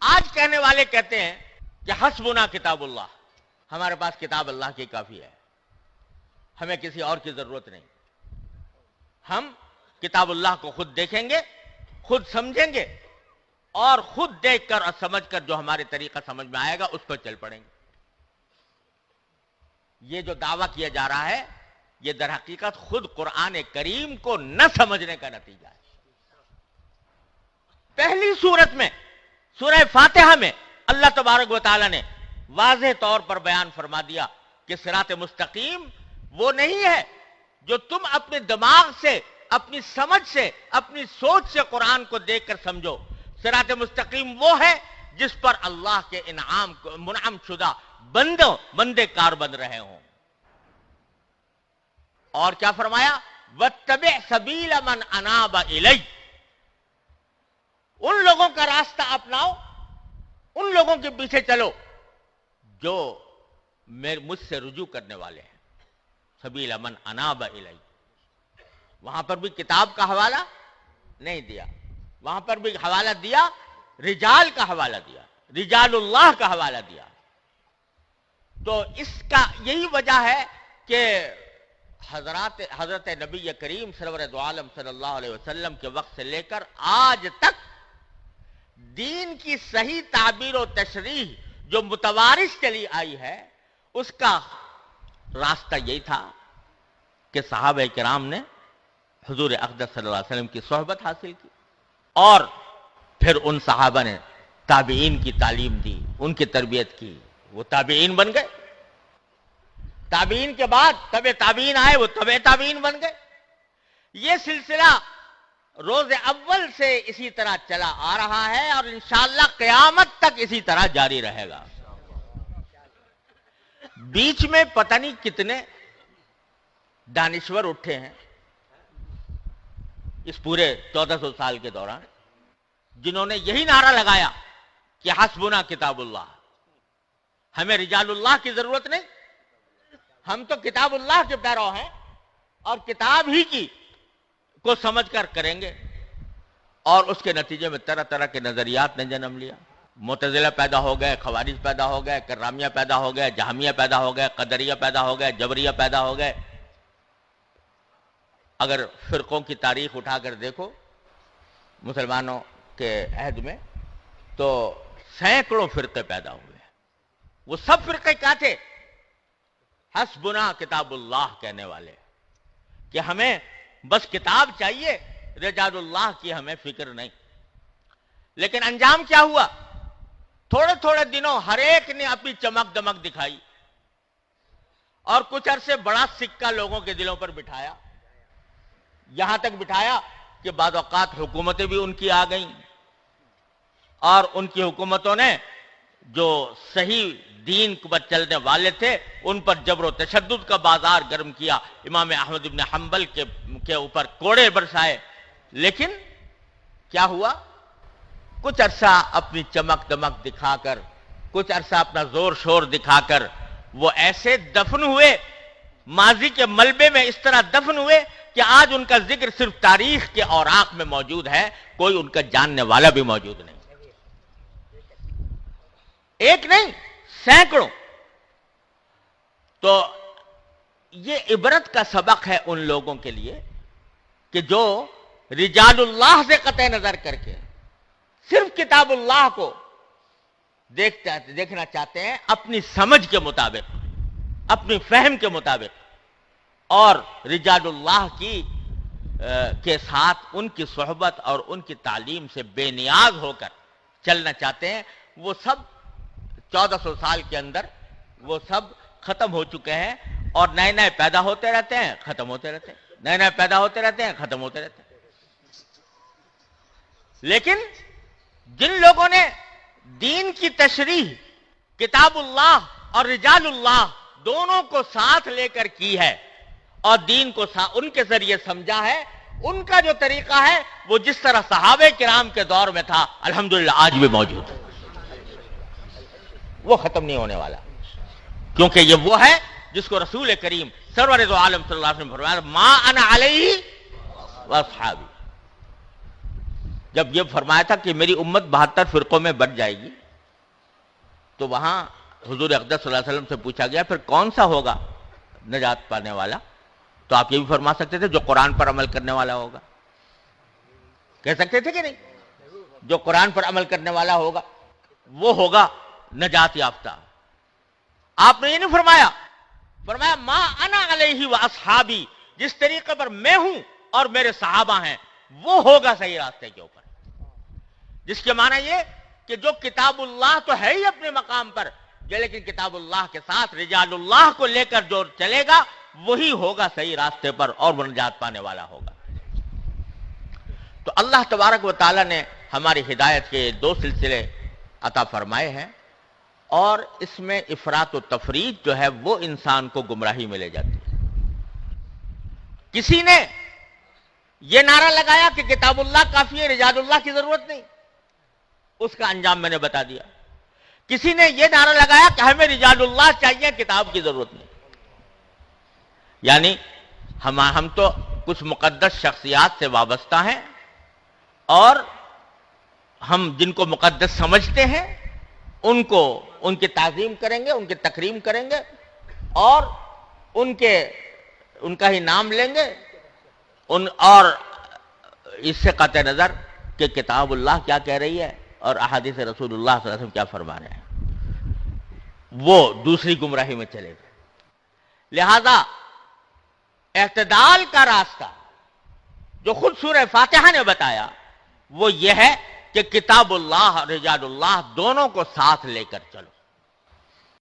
آج کہنے والے کہتے ہیں کہ حسبنا کتاب اللہ، ہمارے پاس کتاب اللہ کی کافی ہے، ہمیں کسی اور کی ضرورت نہیں، ہم کتاب اللہ کو خود دیکھیں گے، خود سمجھیں گے، اور خود دیکھ کر اور سمجھ کر جو ہمارے طریقہ سمجھ میں آئے گا اس پر چل پڑیں گے۔ یہ جو دعویٰ کیا جا رہا ہے یہ در حقیقت خود قرآن کریم کو نہ سمجھنے کا نتیجہ ہے۔ پہلی سورت میں سورہ فاتحہ میں اللہ تبارک و تعالی نے واضح طور پر بیان فرما دیا کہ صراط مستقیم وہ نہیں ہے جو تم اپنے دماغ سے، اپنی سمجھ سے، اپنی سوچ سے قرآن کو دیکھ کر سمجھو۔ صراط مستقیم وہ ہے جس پر اللہ کے انعام منعم شدہ بندے کار بن رہے ہوں۔ اور کیا فرمایا؟ وَاتَّبِعْ سَبِيلَ مَنْ أَنَابَ إِلَيَّ، ان لوگوں کا راستہ اپناؤ، ان لوگوں کے پیچھے چلو جو مجھ سے رجوع کرنے والے ہیں۔ سبیل من اناب الی، وہاں پر بھی کتاب کا حوالہ نہیں دیا، وہاں پر بھی حوالہ دیا رجال کا حوالہ دیا، رجال اللہ کا حوالہ دیا۔ تو اس کا یہی وجہ ہے کہ حضرت نبی کریم سرور دو عالم صلی اللہ علیہ وسلم کے وقت سے لے کر آج تک دین کی صحیح تعبیر و تشریح جو متوارث چلی آئی ہے اس کا راستہ یہی تھا کہ صحابہ کرام نے حضور اقدس صلی اللہ علیہ وسلم کی صحبت حاصل کی، اور پھر ان صحابہ نے تابعین کی تعلیم دی، ان کی تربیت کی، وہ تابعین بن گئے۔ تابعین کے بعد تبع تابعین آئے، وہ تبع تابعین بن گئے۔ یہ سلسلہ روز اول سے اسی طرح چلا آ رہا ہے اور انشاءاللہ قیامت تک اسی طرح جاری رہے گا۔ بیچ میں پتہ نہیں کتنے دانشور اٹھے ہیں اس پورے 1400 سال کے دوران، جنہوں نے یہی نعرہ لگایا کہ حسبنا کتاب اللہ، ہمیں رجال اللہ کی ضرورت نہیں، ہم تو کتاب اللہ کے پیرو ہیں اور کتاب ہی کی کو سمجھ کر کریں گے۔ اور اس کے نتیجے میں طرح طرح کے نظریات نے جنم لیا، معتزلہ پیدا ہو گئے، خوارج پیدا ہو گئے، کرامیہ پیدا ہو گئے، جہمیہ پیدا ہو گئے، قدریہ پیدا ہو گئے، جبریہ پیدا ہو گئے۔ اگر فرقوں کی تاریخ اٹھا کر دیکھو مسلمانوں کے عہد میں تو سینکڑوں فرقے پیدا ہوئے ہیں۔ وہ سب فرقے کیا تھے؟ حسبنا کتاب اللہ کہنے والے، کہ ہمیں بس کتاب چاہیے، رجال اللہ کی ہمیں فکر نہیں۔ لیکن انجام کیا ہوا؟ تھوڑے تھوڑے دنوں ہر ایک نے اپنی چمک دمک دکھائی اور کچھ عرصے بڑا سکہ لوگوں کے دلوں پر بٹھایا، یہاں تک بٹھایا کہ بعض اوقات حکومتیں بھی ان کی آ گئیں، اور ان کی حکومتوں نے جو صحیح دین پر چلنے والے تھے ان پر جبر و تشدد کا بازار گرم کیا، امام احمد بن حنبل کے اوپر کوڑے برسائے۔ لیکن کیا ہوا؟ کچھ عرصہ اپنی چمک دمک دکھا کر، کچھ عرصہ اپنا زور شور دکھا کر وہ ایسے دفن ہوئے، ماضی کے ملبے میں اس طرح دفن ہوئے کہ آج ان کا ذکر صرف تاریخ کے اوراق میں موجود ہے، کوئی ان کا جاننے والا بھی موجود نہیں۔ ایک نہیں، سینکڑوں۔ تو یہ عبرت کا سبق ہے ان لوگوں کے لیے کہ جو رجال اللہ سے قطع نظر کر کے صرف کتاب اللہ کو دیکھنا چاہتے ہیں اپنی سمجھ کے مطابق، اپنی فہم کے مطابق، اور رجال اللہ کے ساتھ ان کی صحبت اور ان کی تعلیم سے بے نیاز ہو کر چلنا چاہتے ہیں، وہ سب 1400 سال کے اندر وہ سب ختم ہو چکے ہیں، اور نئے نئے پیدا ہوتے رہتے ہیں، ختم ہوتے رہتے ہیں، نئے نئے پیدا ہوتے رہتے ہیں، ختم ہوتے رہتے ہیں۔ لیکن جن لوگوں نے دین کی تشریح کتاب اللہ اور رجال اللہ دونوں کو ساتھ لے کر کی ہے اور دین کو ان کے ذریعے سمجھا ہے، ان کا جو طریقہ ہے وہ جس طرح صحابہ کرام کے دور میں تھا الحمدللہ آج بھی موجود ہے، وہ ختم نہیں ہونے والا، کیونکہ یہ وہ ہے جس کو رسول کریم سرور دو عالم صلی اللہ علیہ وسلم فرمایا ما انا علیہ واصحابی، جب یہ فرمایا تھا کہ میری امت 72 فرقوں میں بٹ جائے گی، تو وہاں حضور اقدس صلی اللہ علیہ وسلم سے پوچھا گیا پھر کون سا ہوگا نجات پانے والا؟ تو آپ یہ بھی فرما سکتے تھے جو قرآن پر عمل کرنے والا ہوگا، کہہ سکتے تھے کہ نہیں؟ جو قرآن پر عمل کرنے والا ہوگا وہ ہوگا نجات یافتہ۔ آپ نے یہ نہیں فرمایا، فرمایا ما انا علیہ و اصحابی، جس طریقے پر میں ہوں اور میرے صحابہ ہیں وہ ہوگا صحیح راستے کے اوپر، جس کے معنی یہ کہ جو کتاب اللہ تو ہے ہی اپنے مقام پر، لیکن کتاب اللہ کے ساتھ رجال اللہ کو لے کر جو چلے گا وہی ہوگا صحیح راستے پر اور وہ نجات پانے والا ہوگا۔ تو اللہ تبارک و تعالیٰ نے ہماری ہدایت کے 2 سلسلے عطا فرمائے ہیں، اور اس میں افراط و تفریط جو ہے وہ انسان کو گمراہی میں لے جاتی ہے۔ کسی نے یہ نعرہ لگایا کہ کتاب اللہ کافی ہے، رجال اللہ کی ضرورت نہیں، اس کا انجام میں نے بتا دیا۔ کسی نے یہ نعرہ لگایا کہ ہمیں رجال اللہ چاہیے، کتاب کی ضرورت نہیں۔ یعنی ہم تو کچھ مقدس شخصیات سے وابستہ ہیں، اور ہم جن کو مقدس سمجھتے ہیں ان کی تعظیم کریں گے، ان کی تکریم کریں گے، اور ان کا ہی نام لیں گے، اور اس سے قطع نظر کہ کتاب اللہ کیا کہہ رہی ہے اور احادیث رسول اللہ صلی اللہ علیہ وسلم کیا فرما رہے ہیں، وہ دوسری گمراہی میں چلے گئے۔ لہذا اعتدال کا راستہ جو خود سورہ فاتحہ نے بتایا وہ یہ ہے کہ کتاب اللہ اور رجال اللہ دونوں کو ساتھ لے کر چلو۔